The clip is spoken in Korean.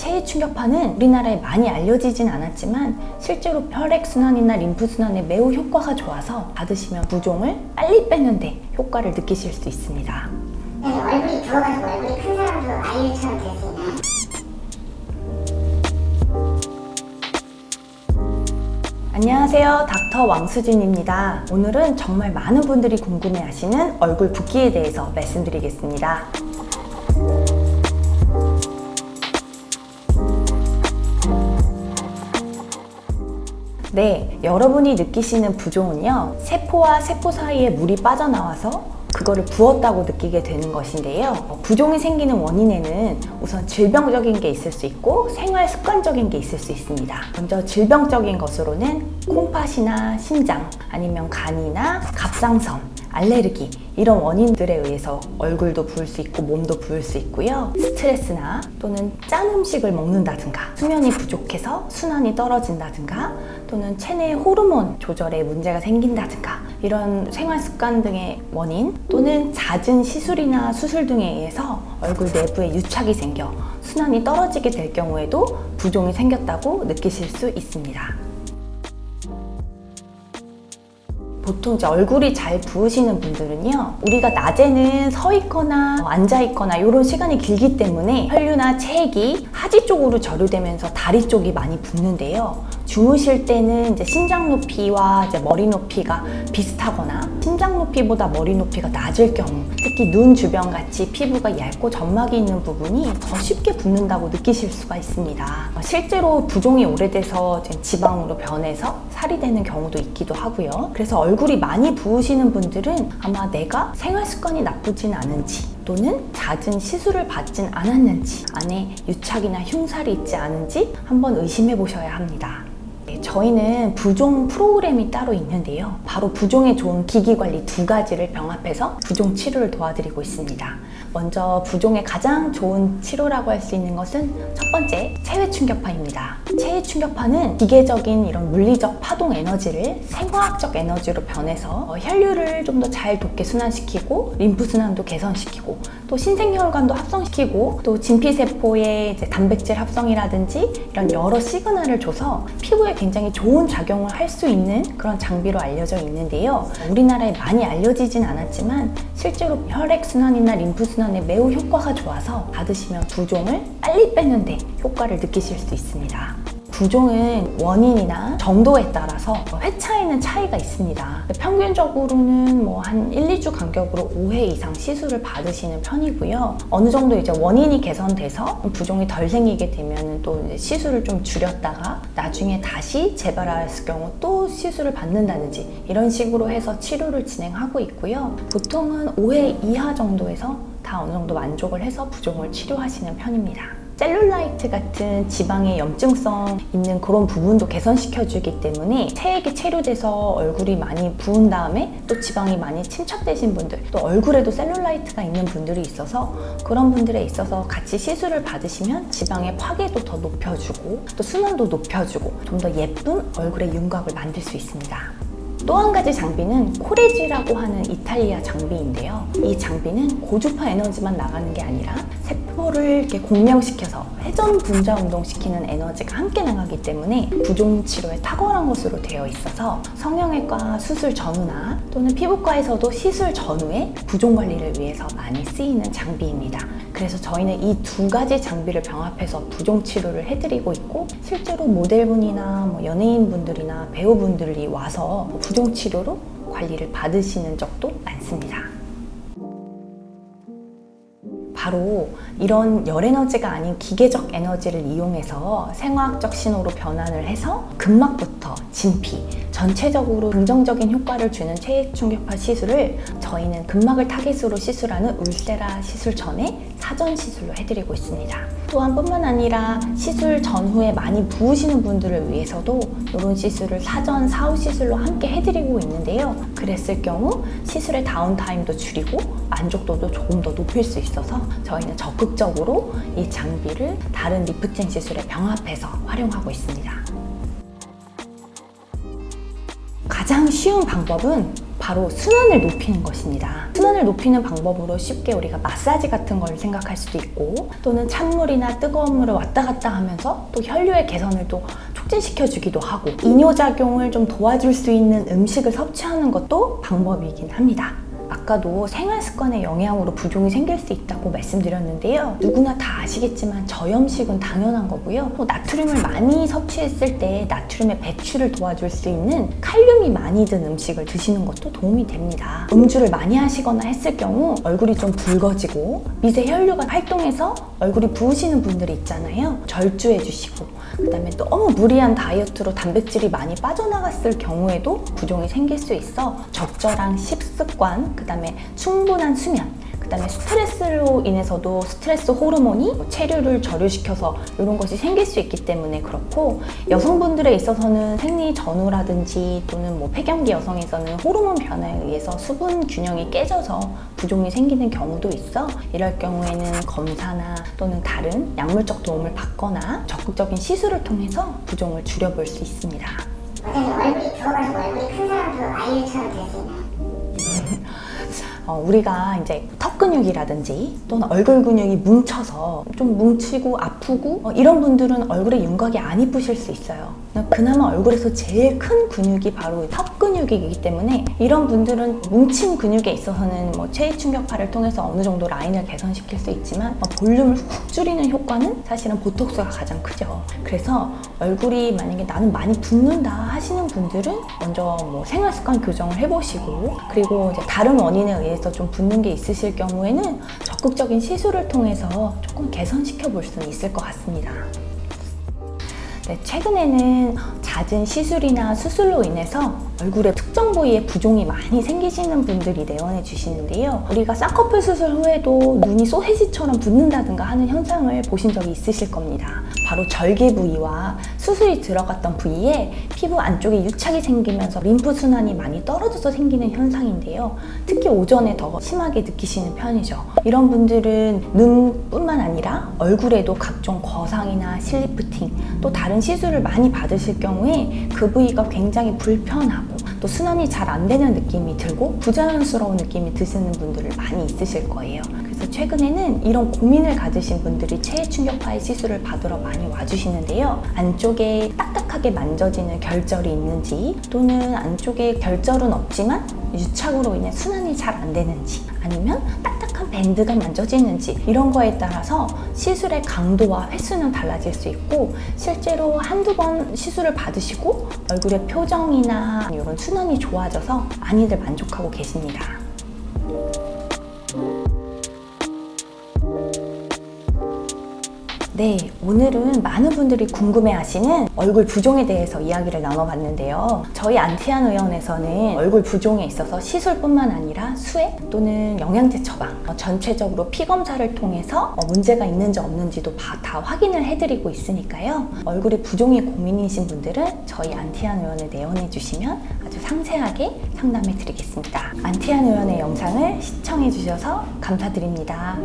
체해 충격파는 우리나라에 많이 알려지진 않았지만 실제로 혈액순환이나 림프순환에 매우 효과가 좋아서 받으시면 부종을 빨리 빼는 데 효과를 느끼실 수 있습니다. 얼굴이 부어가지고 얼굴이 큰 사람도 아이유처럼 될 수 있나요? 안녕하세요, 닥터 왕수진입니다. 오늘은 정말 많은 분들이 궁금해하시는 얼굴 붓기에 대해서 말씀드리겠습니다. 네, 여러분이 느끼시는 부종은요, 세포와 세포 사이에 물이 빠져나와서 그거를 부었다고 느끼게 되는 것인데요. 부종이 생기는 원인에는 우선 질병적인 게 있을 수 있고 생활 습관적인 게 있을 수 있습니다. 먼저 질병적인 것으로는 콩팥이나 심장, 아니면 간이나 갑상선, 알레르기 이런 원인들에 의해서 얼굴도 부을 수 있고 몸도 부을 수 있고요. 스트레스나 또는 짠 음식을 먹는다든가 수면이 부족해서 순환이 떨어진다든가 또는 체내 호르몬 조절에 문제가 생긴다든가 이런 생활 습관 등의 원인 또는 잦은 시술이나 수술 등에 의해서 얼굴 내부에 유착이 생겨 순환이 떨어지게 될 경우에도 부종이 생겼다고 느끼실 수 있습니다. 보통 이제 얼굴이 잘 부으시는 분들은요, 우리가 낮에는 서 있거나 앉아 있거나 이런 시간이 길기 때문에 혈류나 체액이 하지 쪽으로 저류되면서 다리 쪽이 많이 붓는데요. 주무실 때는 이제 심장 높이와 이제 머리 높이가 비슷하거나 심장 높이보다 머리 높이가 낮을 경우, 특히 눈 주변 같이 피부가 얇고 점막이 있는 부분이 더 쉽게 붓는다고 느끼실 수가 있습니다. 실제로 부종이 오래돼서 지방으로 변해서 살이 되는 경우도 있기도 하고요. 그래서 얼굴이 많이 부으시는 분들은 아마 내가 생활 습관이 나쁘진 않은지 또는 잦은 시술을 받진 않았는지 안에 유착이나 흉살이 있지 않은지 한번 의심해 보셔야 합니다. 저희는 부종 프로그램이 따로 있는데요. 바로 부종에 좋은 기기관리 2가지를 병합해서 부종 치료를 도와드리고 있습니다. 먼저 부종에 가장 좋은 치료라고 할 수 있는 것은 첫 번째, 체외 충격파입니다. 체외 충격파는 기계적인 이런 물리적 파동 에너지를 생화학적 에너지로 변해서 혈류를 좀 더 잘 돋게 순환시키고 림프순환도 개선시키고 또 신생혈관도 합성시키고 또 진피세포의 이제 단백질 합성이라든지 이런 여러 시그널을 줘서 피부에 굉장히 좋은 작용을 할 수 있는 그런 장비로 알려져 있는데요. 우리나라에 많이 알려지진 않았지만 실제로 혈액순환이나 림프순환에 매우 효과가 좋아서 받으시면 부종을 빨리 빼는데 효과를 느끼실 수 있습니다. 부종은 원인이나 정도에 따라서 회차에는 차이가 있습니다. 평균적으로는 한 1, 2주 간격으로 5회 이상 시술을 받으시는 편이고요. 어느 정도 이제 원인이 개선돼서 부종이 덜 생기게 되면 또 이제 시술을 좀 줄였다가 나중에 다시 재발했을 경우 또 시술을 받는다든지 이런 식으로 해서 치료를 진행하고 있고요. 보통은 5회 이하 정도에서 다 어느 정도 만족을 해서 부종을 치료하시는 편입니다. 셀룰라이트 같은 지방의 염증성 있는 그런 부분도 개선시켜주기 때문에 체액이 체류돼서 얼굴이 많이 부은 다음에 또 지방이 많이 침착되신 분들, 또 얼굴에도 셀룰라이트가 있는 분들이 있어서 그런 분들에 있어서 같이 시술을 받으시면 지방의 파괴도 더 높여주고 또 순환도 높여주고 좀 더 예쁜 얼굴의 윤곽을 만들 수 있습니다. 또 한 가지 장비는 코레지라고 하는 이탈리아 장비인데요. 이 장비는 고주파 에너지만 나가는 게 아니라 세포를 이렇게 공명시켜서 회전 분자 운동시키는 에너지가 함께 나가기 때문에 부종 치료에 탁월한 것으로 되어 있어서 성형외과 수술 전후나 또는 피부과에서도 시술 전후에 부종 관리를 위해서 많이 쓰이는 장비입니다. 그래서 저희는 이 2가지 장비를 병합해서 부종 치료를 해드리고 있고 실제로 모델분이나 연예인분들이나 배우분들이 와서 부종 치료로 관리를 받으시는 적도 많습니다. 바로 이런 열 에너지가 아닌 기계적 에너지를 이용해서 생화학적 신호로 변환을 해서 근막부터 진피, 전체적으로 긍정적인 효과를 주는 체액 충격파 시술을 저희는 근막을 타겟으로 시술하는 울세라 시술 전에 사전 시술로 해드리고 있습니다. 또한 뿐만 아니라 시술 전후에 많이 부으시는 분들을 위해서도 이런 시술을 사전, 사후 시술로 함께 해드리고 있는데요. 그랬을 경우 시술의 다운타임도 줄이고 만족도도 조금 더 높일 수 있어서 저희는 적극적으로 이 장비를 다른 리프팅 시술에 병합해서 활용하고 있습니다. 가장 쉬운 방법은 바로 순환을 높이는 것입니다. 순환을 높이는 방법으로 쉽게 우리가 마사지 같은 걸 생각할 수도 있고, 또는 찬물이나 뜨거운 물을 왔다 갔다 하면서 또 혈류의 개선을 또 촉진시켜 주기도 하고, 이뇨작용을 좀 도와줄 수 있는 음식을 섭취하는 것도 방법이긴 합니다. 아까도 생활 습관의 영향으로 부종이 생길 수 있다고 말씀드렸는데요. 누구나 다 아시겠지만 저염식은 당연한 거고요. 또 나트륨을 많이 섭취했을 때 나트륨의 배출을 도와줄 수 있는 칼륨이 많이 든 음식을 드시는 것도 도움이 됩니다. 음주를 많이 하시거나 했을 경우 얼굴이 좀 붉어지고 미세 혈류가 활동해서 얼굴이 부으시는 분들이 있잖아요. 절주해 주시고, 그 다음에 너무 무리한 다이어트로 단백질이 많이 빠져나갔을 경우에도 부종이 생길 수 있어 적절한 식습관, 그 다음에 충분한 수면, 그 다음에 스트레스로 인해서도 스트레스 호르몬이 체류를 저류시켜서 이런 것이 생길 수 있기 때문에 그렇고, 여성분들에 있어서는 생리 전후라든지 또는 뭐 폐경기 여성에서는 호르몬 변화에 의해서 수분 균형이 깨져서 부종이 생기는 경우도 있어, 이럴 경우에는 검사나 또는 다른 약물적 도움을 받거나 적극적인 시술을 통해서 부종을 줄여볼 수 있습니다. 원장님, 얼굴이 부어가지고 얼굴이 큰 사람도 아이유처럼 될 수 있나요? 우리가 이제 턱 근육이라든지 또는 얼굴 근육이 뭉쳐서 좀 뭉치고 아프고 이런 분들은 얼굴에 윤곽이 안 이쁘실 수 있어요. 그나마 얼굴에서 제일 큰 근육이 바로 턱 근육이기 때문에 이런 분들은 뭉친 근육에 있어서는 뭐 체위 충격파를 통해서 어느 정도 라인을 개선시킬 수 있지만 볼륨을 훅 줄이는 효과는 사실은 보톡스가 가장 크죠. 그래서 얼굴이 만약에 나는 많이 붓는다 하시는 분들은 먼저 뭐 생활 습관 교정을 해보시고, 그리고 이제 다른 원인에 의해서 좀 붓는 게 있으실 경우에는 적극적인 시술을 통해서 조금 개선시켜 볼 수는 있을 것 같습니다. 네, 최근에는 잦은 시술이나 수술로 인해서 얼굴에 특정 부위에 부종이 많이 생기시는 분들이 내원해 주시는데요. 우리가 쌍꺼풀 수술 후에도 눈이 소세지처럼 붓는다든가 하는 현상을 보신 적이 있으실 겁니다. 바로 절개 부위와 수술이 들어갔던 부위에 피부 안쪽에 유착이 생기면서 림프 순환이 많이 떨어져서 생기는 현상인데요. 특히 오전에 더 심하게 느끼시는 편이죠. 이런 분들은 눈뿐만 아니라 얼굴에도 각종 거상이나 실리프팅, 또 다른 시술을 많이 받으실 경우에 그 부위가 굉장히 불편하고 또 순환이 잘 안 되는 느낌이 들고 부자연스러운 느낌이 드시는 분들을 많이 있으실 거예요. 그래서 최근에는 이런 고민을 가지신 분들이 체해 충격파의 시술을 받으러 많이 와주시는데요. 안쪽에 딱딱하게 만져지는 결절이 있는지, 또는 안쪽에 결절은 없지만 유착으로 인해 순환이 잘 안 되는지, 아니면 딱딱한 밴드가 만져지는지, 이런 거에 따라서 시술의 강도와 횟수는 달라질 수 있고, 실제로 한두 번 시술을 받으시고 얼굴의 표정이나 이런 순환이 좋아져서 많이들 만족하고 계십니다. 네, 오늘은 많은 분들이 궁금해하시는 얼굴 부종에 대해서 이야기를 나눠봤는데요. 저희 안티안 의원에서는 얼굴 부종에 있어서 시술뿐만 아니라 수액 또는 영양제 처방, 전체적으로 피 검사를 통해서 문제가 있는지 없는지도 다 확인을 해드리고 있으니까요. 얼굴에 부종이 고민이신 분들은 저희 안티안 의원에 내원해 주시면 아주 상세하게 상담해 드리겠습니다. 안티안 의원의 영상을 시청해 주셔서 감사드립니다.